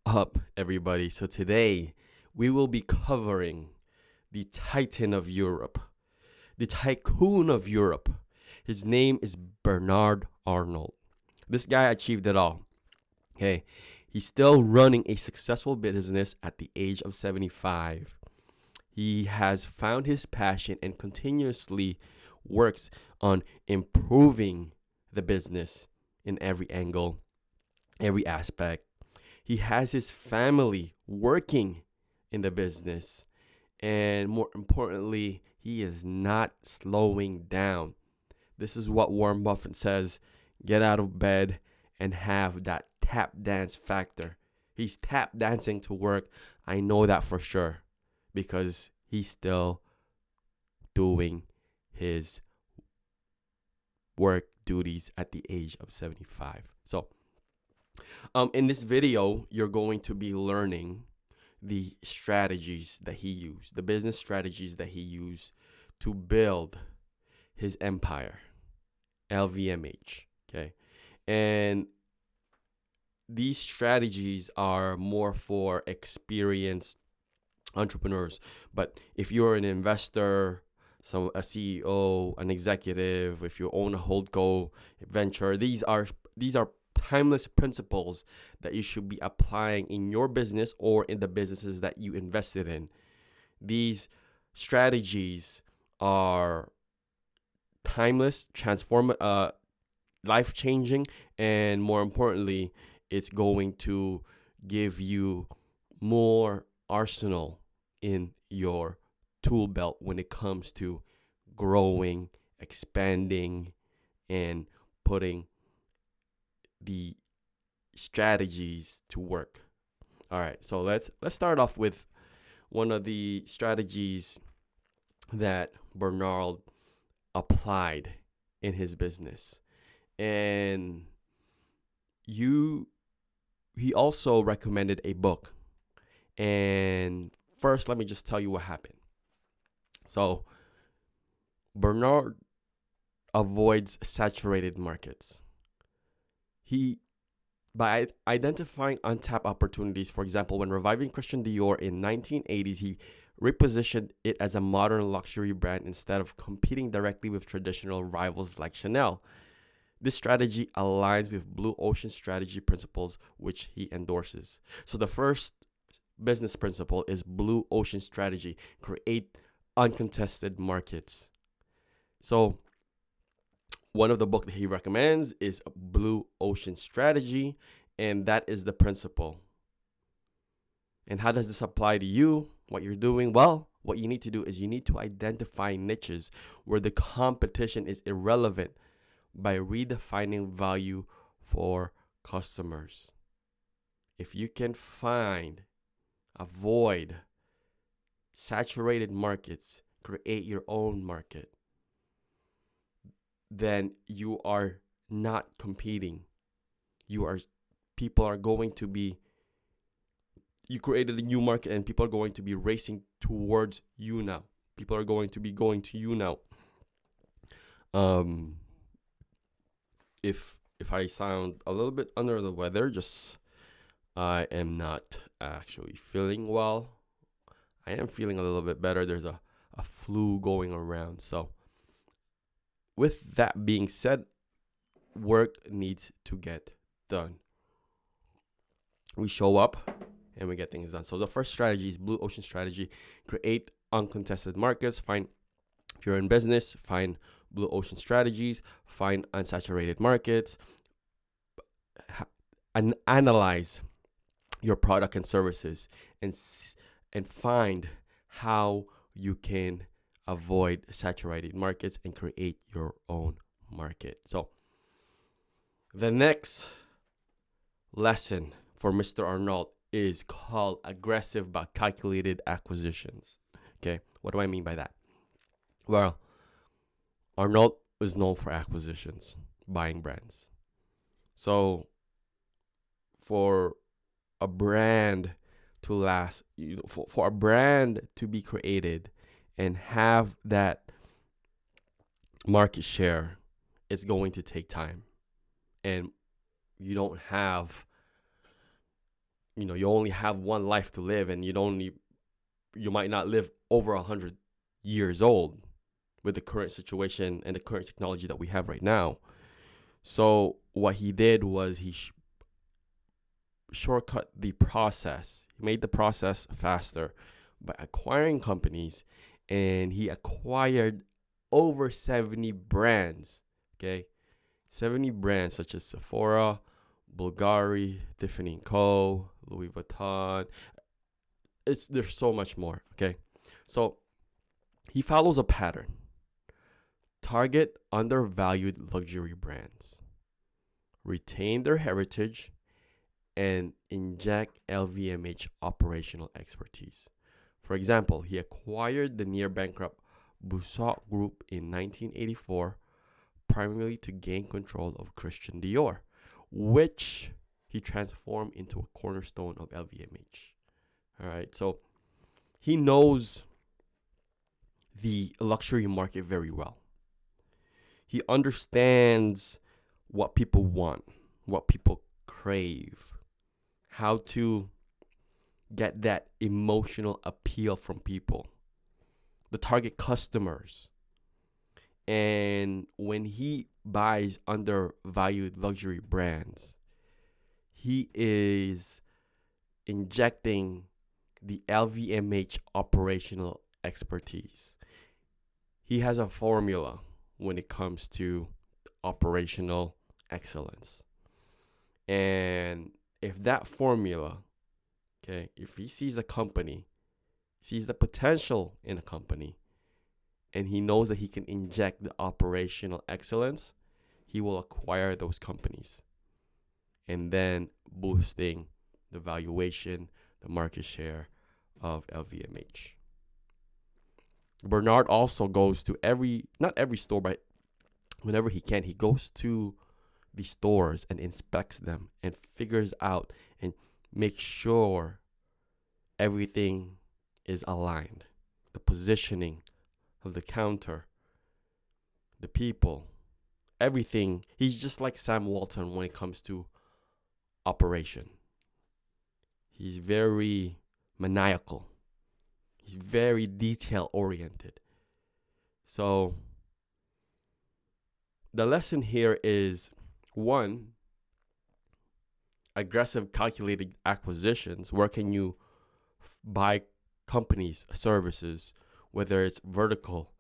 up, everybody? So today we will be covering the Titan of Europe, the tycoon of Europe. His name is Bernard Arnault. This guy achieved it all. Okay, he's still running a successful business at the age of 75. He has found his passion and continuously works on improving the business in every angle, every aspect. He has his family working in the business. And more importantly, he is not slowing down. This is what Warren Buffett says: get out of bed and have that tap dance factor. He's tap dancing to work. I know that for sure because he's still doing his work duties at the age of 75. So, in this video, you're going to be learning the strategies that he used, the business strategies that he used to build his empire, LVMH. Okay. And these strategies are more for experienced entrepreneurs. But if you're an investor, a CEO, an executive, if you own a holdco venture, these are timeless principles that you should be applying in your business or in the businesses that you invested in. These strategies are timeless, life changing, and more importantly, it's going to give you more arsenal in your tool belt when it comes to growing, expanding, and putting the strategies to work. All right, so let's start off with one of the strategies that Bernard applied in his business. And he also recommended a book. And first, let me just tell you what happened. So, Bernard avoids saturated markets. By identifying untapped opportunities, for example, when reviving Christian Dior in 1980s, he repositioned it as a modern luxury brand instead of competing directly with traditional rivals like Chanel. This strategy aligns with Blue Ocean strategy principles, which he endorses. So the first business principle is Blue Ocean strategy: create uncontested markets. So one of the books that he recommends is Blue Ocean strategy, and that is the principle. And how does this apply to you? What you're doing? Well, what you need to do is you need to identify niches where the competition is irrelevant by redefining value for customers. If you can avoid saturated markets, create your own market, then you are not competing. People are going to be, you created a new market and people are going to be racing towards you now. People are going to be going to you now. If I sound a little bit under the weather, just I am not actually feeling well. I am feeling a little bit better. There's a flu going around. So with that being said, work needs to get done. We show up and we get things done. So the first strategy is Blue Ocean strategy: create uncontested markets. If you're in business, find Blue Ocean strategies, find unsaturated markets, and analyze your product and services, and find how you can avoid saturated markets and create your own market. So the next lesson for Mr. Arnault is called aggressive but calculated acquisitions. Okay, what do I mean by that? Well, Arnault is known for acquisitions, buying brands. So for a brand to last, for a brand to be created and have that market share, it's going to take time. And you don't have you only have one life to live, and you might not live over 100 years old with the current situation and the current technology that we have right now. So what he did was he shortcut the process. He made the process faster by acquiring companies, and he acquired over 70 brands. Okay, 70 brands such as Sephora, Bulgari, Tiffany & Co., Louis Vuitton. There's so much more. Okay, so he follows a pattern. Target undervalued luxury brands, retain their heritage, and inject LVMH operational expertise. For example, he acquired the near bankrupt Bussac Group in 1984, primarily to gain control of Christian Dior, which he transformed into a cornerstone of LVMH. All right, so he knows the luxury market very well. He understands what people want, what people crave, how to get that emotional appeal from people, the target customers. And when he buys undervalued luxury brands, he is injecting the LVMH operational expertise. He has a formula when it comes to operational excellence. And if that formula, okay, if he sees a company, sees the potential in a company, and he knows that he can inject the operational excellence, he will acquire those companies, and then boosting the valuation, the market share of LVMH. Bernard also goes to not every store, but whenever he can, he goes to the stores and inspects them and figures out and makes sure everything is aligned. The positioning of the counter, the people, everything. He's just like Sam Walton when it comes to operation. He's very maniacal. He's very detail oriented. So the lesson here is, one, aggressive calculated acquisitions. Where can you buy companies, services, whether it's vertical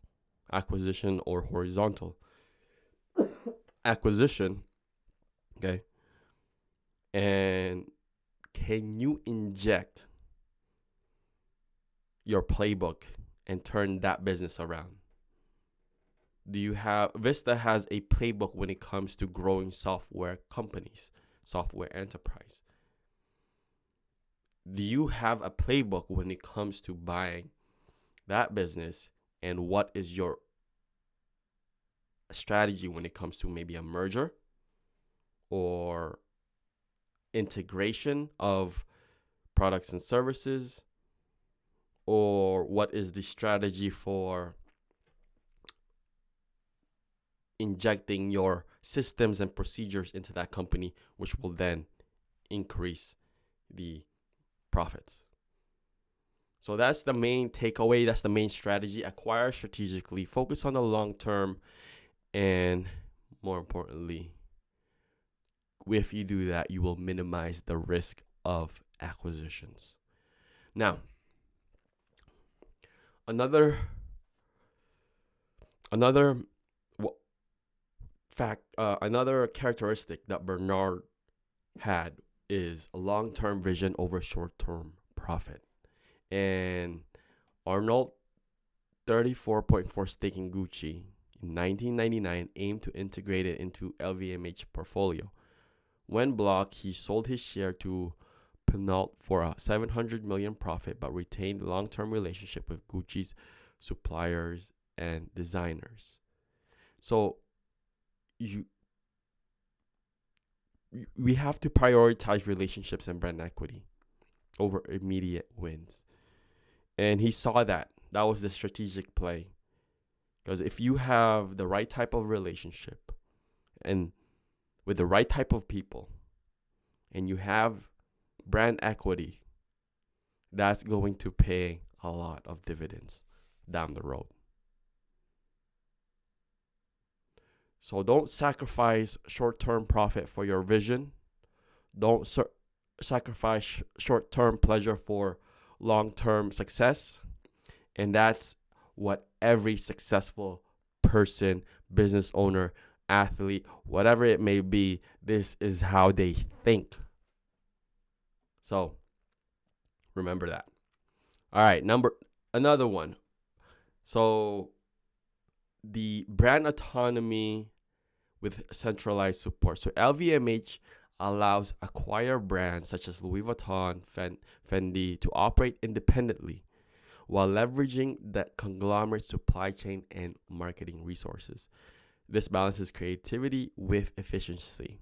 acquisition or horizontal acquisition, okay? And can you inject your playbook and turn that business around? Vista has a playbook when it comes to growing software companies, software enterprise. Do you have a playbook when it comes to buying that business, and what is your strategy when it comes to maybe a merger or integration of products and services, or what is the strategy for injecting your systems and procedures into that company, which will then increase the profits? So that's the main takeaway. That's the main strategy. Acquire strategically, focus on the long term, and more importantly, if you do that, you will minimize the risk of acquisitions. Now, another characteristic that Bernard had is a long-term vision over short-term profit. And Arnault, 34.4 stake in Gucci in 1999, aimed to integrate it into LVMH portfolio. When blocked, he sold his share to Arnault for a 700 million profit, but retained long-term relationship with Gucci's suppliers and designers. So we have to prioritize relationships and brand equity over immediate wins. And he saw that. That was the strategic play. Because if you have the right type of relationship and with the right type of people, and you have brand equity, that's going to pay a lot of dividends down the road. So don't sacrifice short-term profit for your vision. Don't sacrifice short-term pleasure for long-term success. And that's what every successful person, business owner, athlete, whatever it may be, this is how they think. So remember that. All right, another one. So the brand autonomy with centralized support. So LVMH allows acquired brands such as Louis Vuitton, Fendi to operate independently while leveraging the conglomerate supply chain and marketing resources. This balances creativity with efficiency.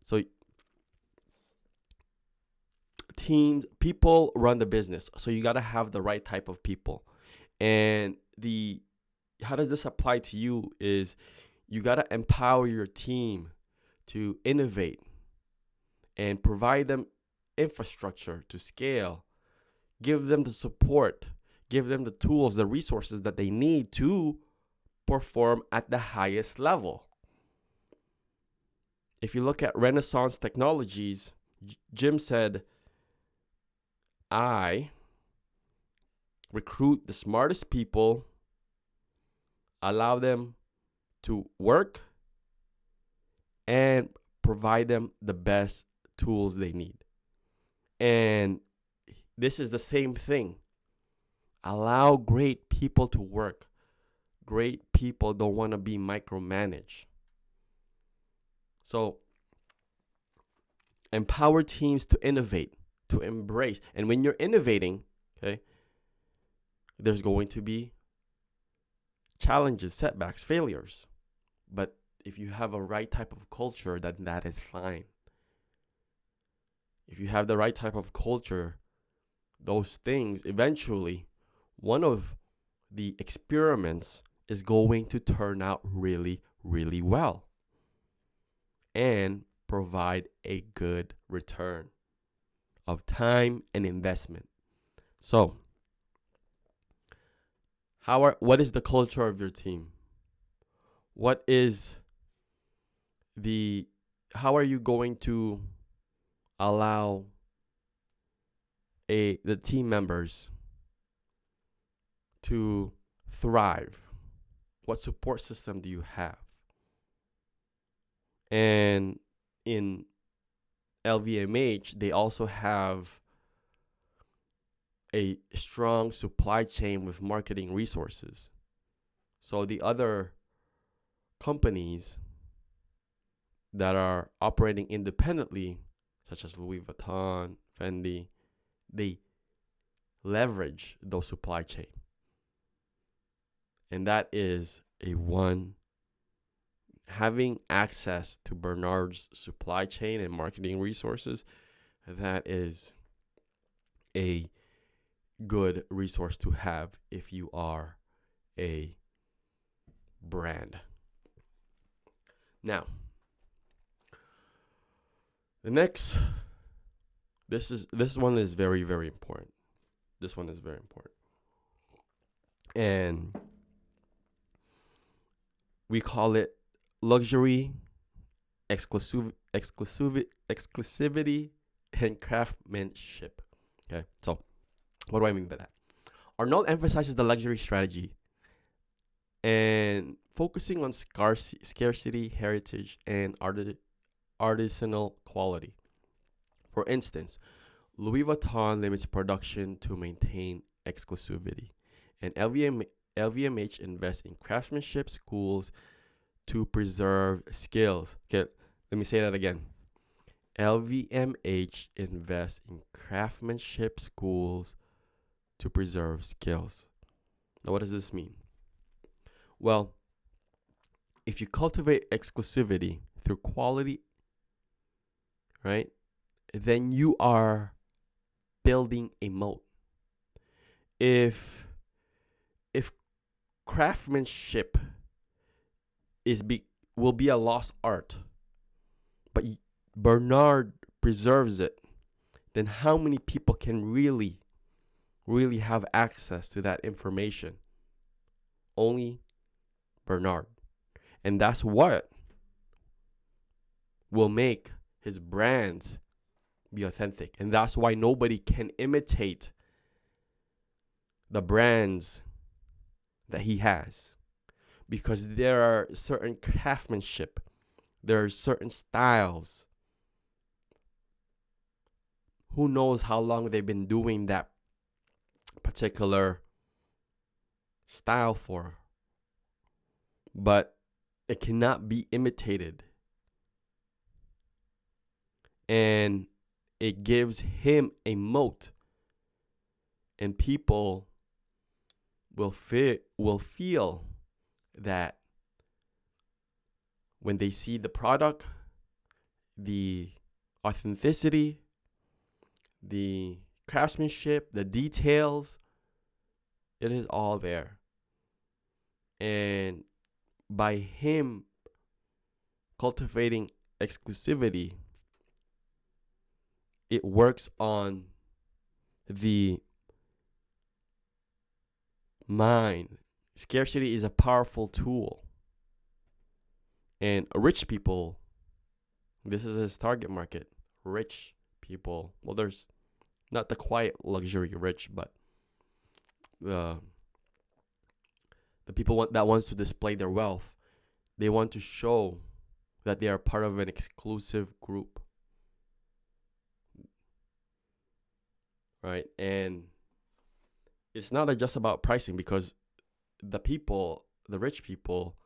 So people run the business. So you got to have the right type of people. And how does this apply to you is you got to empower your team to innovate and provide them infrastructure to scale, give them the support, give them the tools, the resources that they need to perform at the highest level. If you look at Renaissance Technologies, Jim said, I recruit the smartest people, allow them to work, and provide them the best tools they need. And this is the same thing. Allow great people to work. Great people don't want to be micromanaged. So empower teams to innovate, to embrace. And when you're innovating, okay, there's going to be challenges, setbacks, failures. But if you have a right type of culture, then that is fine. If you have the right type of culture, those things, eventually, one of the experiments is going to turn out really, really well and provide a good return of time and investment. So, what is the culture of your team? How are you going to allow the team members to thrive? What support system do you have? And in LVMH, they also have a strong supply chain with marketing resources. So the other companies that are operating independently, such as Louis Vuitton, Fendi, they leverage those supply chain. And that is having access to Bernard's supply chain and marketing resources, that is a good resource to have if you are a brand. Now, this one is very, very important. This one is very important. And we call it luxury, exclusivity, and craftsmanship. Okay, so what do I mean by that? Arnault emphasizes the luxury strategy and focusing on scarcity, heritage, and artisanal quality. For instance, Louis Vuitton limits production to maintain exclusivity, and LVMH invests in craftsmanship schools to preserve skills. Okay, let me say that again. LVMH invests in craftsmanship schools to preserve skills. Now, what does this mean? Well, if you cultivate exclusivity through quality, right, then you are building a moat. If craftsmanship will be a lost art, but Bernard preserves it, then how many people can really have access to that information? Only Bernard. And that's what will make his brands be authentic. And that's why nobody can imitate the brands that he has. Because there are certain craftsmanship, there are certain styles. Who knows how long they've been doing that particular style for? But it cannot be imitated. And it gives him a moat. And people will feel that when they see the product, the authenticity, the craftsmanship, the details, it is all there. And by him cultivating exclusivity, it works on the mind. Scarcity is a powerful tool. And rich people, this is his target market. Rich people. Well, there's not the quiet luxury rich, but the people that wants to display their wealth. They want to show that they are part of an exclusive group. Right? And it's not just about pricing, because the rich people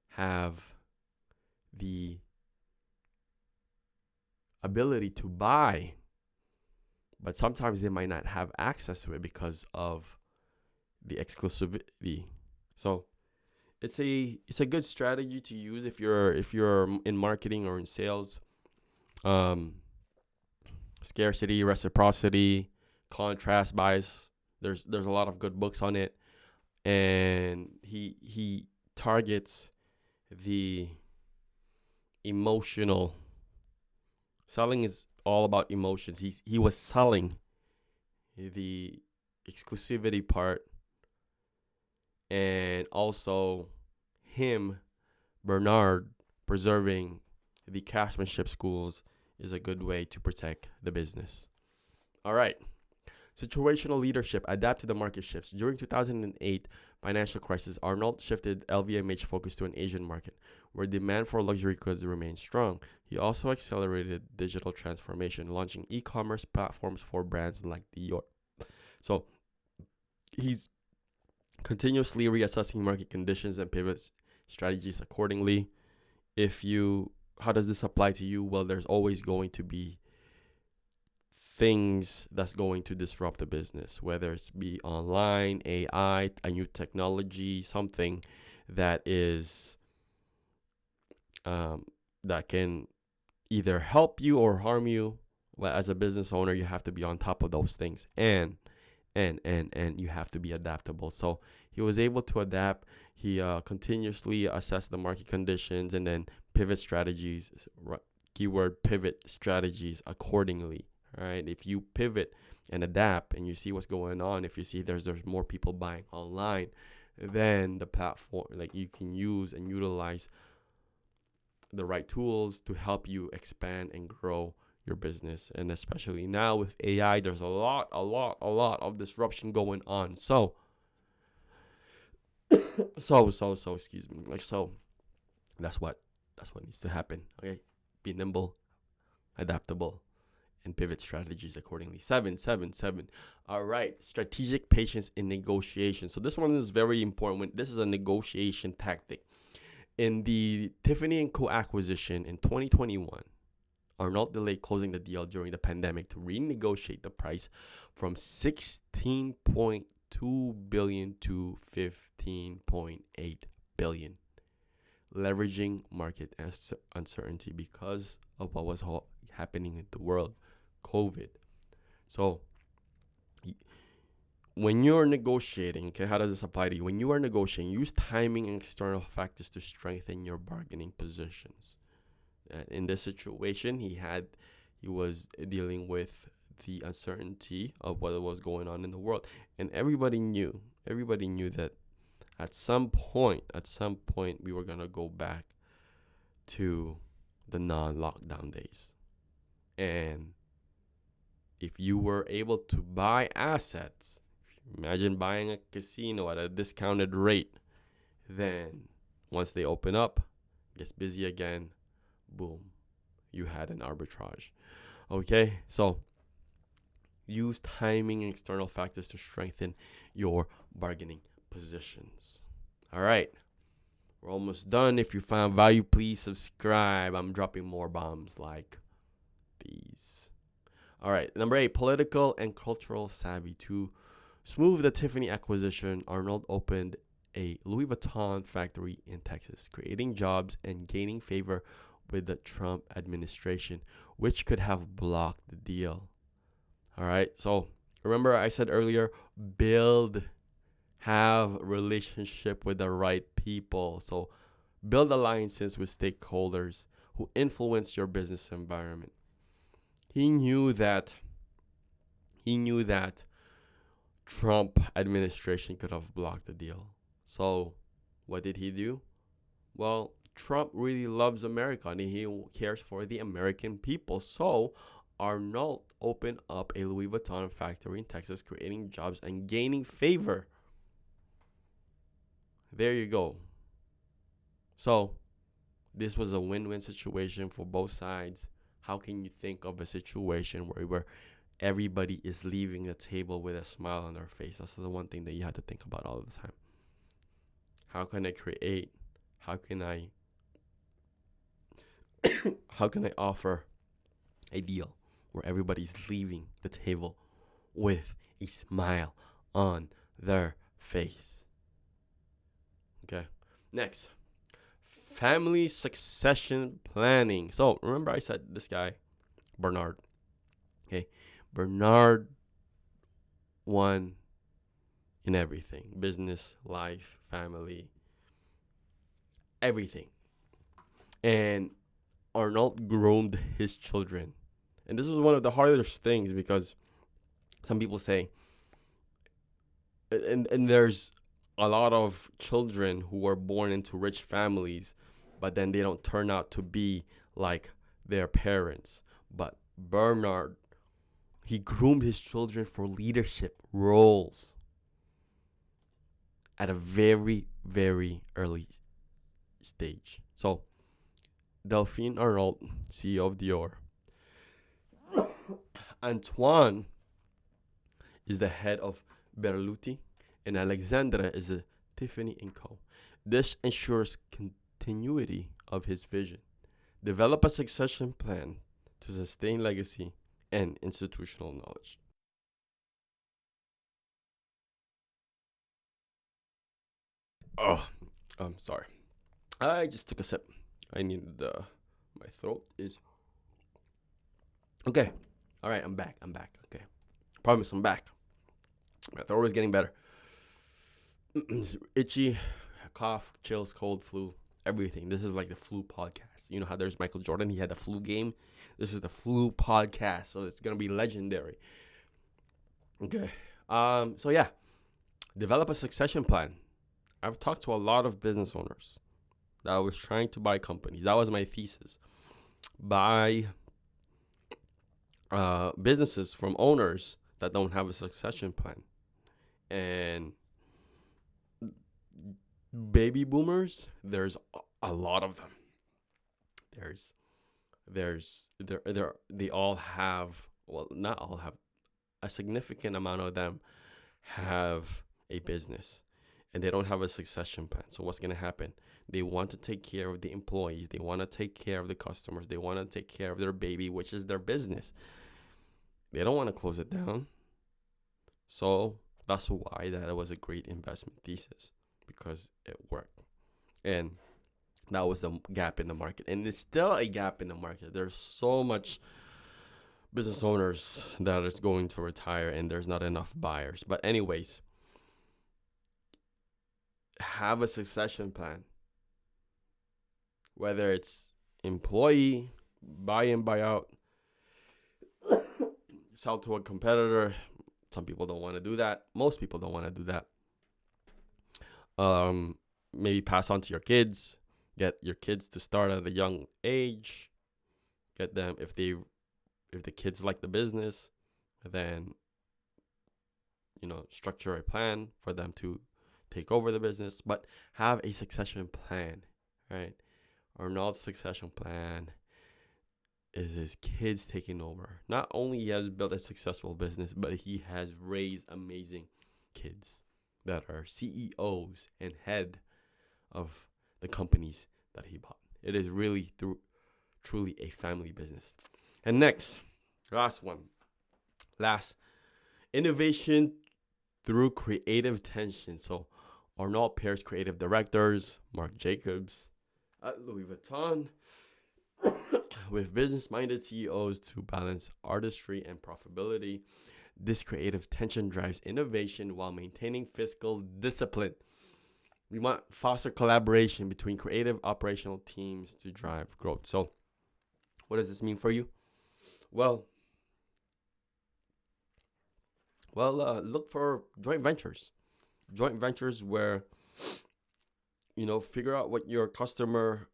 have the ability to buy, but sometimes they might not have access to it because of the exclusivity. So it's a good strategy to use if you're in marketing or in sales. Scarcity, reciprocity, contrast bias. There's a lot of good books on it, and he targets the emotional. Selling is all about emotions. He was selling the exclusivity part, and also Bernard, preserving the craftsmanship schools is a good way to protect the business. All right. Situational leadership. Adapt to the market shifts. During 2008 financial crisis, Arnault shifted LVMH focus to an Asian market, where demand for luxury goods remained strong. He also accelerated digital transformation, launching e-commerce platforms for brands like Dior. So he's continuously reassessing market conditions and pivots strategies accordingly. How does this apply to you? Well, there's always going to be things that's going to disrupt the business, whether it's be online, AI, a new technology, something that is that can either help you or harm you. Well, as a business owner, you have to be on top of those things, and you have to be adaptable. So he was able to adapt. He continuously assessed the market conditions and then pivot strategies, keyword pivot strategies accordingly. Right? If you pivot and adapt and you see what's going on, if you see there's more people buying online, then the platform, like, you can use and utilize the right tools to help you expand and grow your business. And especially now with AI, there's a lot of disruption going on. So excuse me. That's what needs to happen. Okay. Be nimble, adaptable, and pivot strategies accordingly. 7. All right. Strategic patience in negotiation. So this one is very important. This is a negotiation tactic. In the Tiffany & Co. acquisition in 2021, Arnault delayed closing the deal during the pandemic to renegotiate the price from $16.2 billion to $15.8 billion, leveraging market uncertainty because of what was happening in the world, COVID. So when you're negotiating, okay, how does this apply to you? When you are negotiating, use timing and external factors to strengthen your bargaining positions. In this situation, he was dealing with the uncertainty of what was going on in the world. And everybody knew that at some point, we were going to go back to the non-lockdown days. And if you were able to buy assets, imagine buying a casino at a discounted rate, then once they open up, gets busy again, boom, you had an arbitrage. Okay, so use timing and external factors to strengthen your bargaining positions. All right, we're almost done. If you found value, please subscribe. I'm dropping more bombs like these. All right, number 8, political and cultural savvy. To smooth the Tiffany acquisition, Arnault opened a Louis Vuitton factory in Texas, creating jobs and gaining favor with the Trump administration, which could have blocked the deal. All right, so remember I said earlier, have relationship with the right people. So build alliances with stakeholders who influence your business environment. He knew that Trump administration could have blocked the deal. So what did he do? Well, Trump really loves America and he cares for the American people. So Arnault opened up a Louis Vuitton factory in Texas, creating jobs and gaining favor. There you go. So this was a win-win situation for both sides. How can you think of a situation where everybody is leaving the table with a smile on their face? That's the one thing that you have to think about all the time. How can I offer a deal where everybody's leaving the table with a smile on their face? Okay. Next, family succession planning. So remember I said this guy, Bernard. Okay. Bernard won in everything. Business, life, family, everything. And Arnault groomed his children. And this was one of the hardest things because some people say, and there's a lot of children who are born into rich families, but then they don't turn out to be like their parents. But Bernard, he groomed his children for leadership roles at a very, very early stage. So, Delphine Arnault, CEO of Dior. Antoine is the head of Berluti, and Alexandra is the Tiffany & Co. This ensures continuity of his vision. Develop a succession plan to sustain legacy and institutional knowledge. Oh, I'm sorry. I just took a sip. I needed my throat is okay. All right, I'm back. Okay, promise I'm back. My throat is getting better. It's itchy, cough, chills, cold, flu, everything. This is like the flu podcast. You know how there's Michael Jordan? He had the flu game. This is the flu podcast, so it's gonna be legendary. Okay. So yeah, develop a succession plan. I've talked to a lot of business owners that was trying to buy companies. That was my thesis. Buy businesses from owners that don't have a succession plan. And baby boomers, there's a lot of them. They all have, well, not all have, a significant amount of them have a business and they don't have a succession plan. So what's going to happen? They want to take care of the employees. They want to take care of the customers. They want to take care of their baby, which is their business. They don't want to close it down. So that's why that was a great investment thesis, because it worked. And that was the gap in the market. And it's still a gap in the market. There's so much business owners that is going to retire and there's not enough buyers. But anyways, have a succession plan. Whether it's employee, buy in, buy out, sell to a competitor. Some people don't want to do that. Most people don't want to do that. Maybe pass on to your kids. Get your kids to start at a young age. Get them if the kids like the business, then structure a plan for them to take over the business, but have a succession plan, right? Arnault's succession plan is his kids taking over. Not only he has built a successful business, but he has raised amazing kids that are CEOs and head of the companies that he bought. It is really truly a family business. And next, last innovation through creative tension. So Arnault pairs creative directors, Marc Jacobs at Louis Vuitton, with business-minded CEOs to balance artistry and profitability. This creative tension drives innovation while maintaining fiscal discipline. We want foster collaboration between creative operational teams to drive growth. So what does this mean for you? Well, look for joint ventures where, figure out what your customer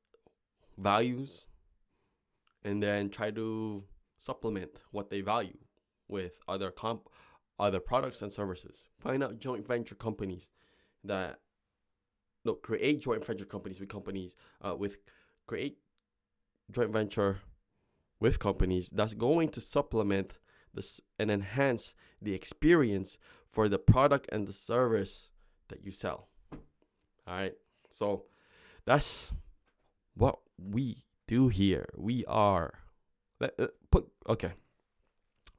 values and then try to supplement what they value with other products and services. Find out joint venture companies create joint venture companies create joint venture with companies that's going to supplement this and enhance the experience for the product and the service that you sell. All right. So that's what we do here. We are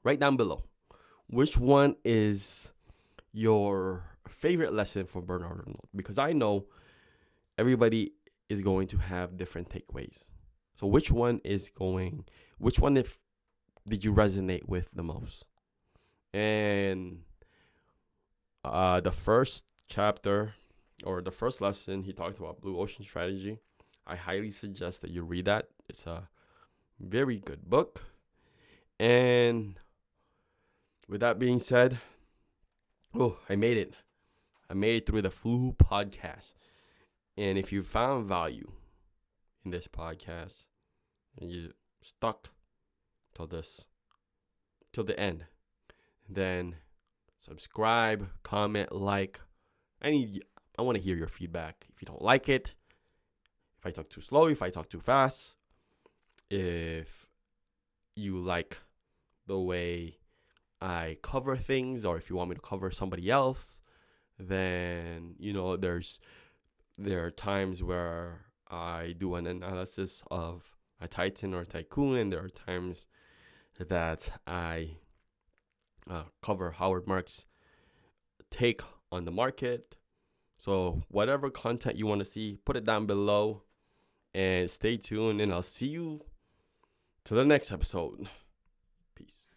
write down below which one is your favorite lesson from Bernard Arnault, because I know everybody is going to have different takeaways. So which one did you resonate with the most? And the first chapter or the first lesson, he talked about blue ocean strategy. I highly suggest that you read that. It's a very good book. And with that being said, I made it. I made it through the flu podcast. And if you found value in this podcast and you stuck till the end, then subscribe, comment, like. I want to hear your feedback. If you don't like it, if I talk too slow, if I talk too fast, if you like the way I cover things, or if you want me to cover somebody else, then there are times where I do an analysis of a titan or a tycoon, and there are times that I cover Howard Marks' take on the market. So whatever content you want to see, put it down below and stay tuned, and I'll see you to the next episode. Peace.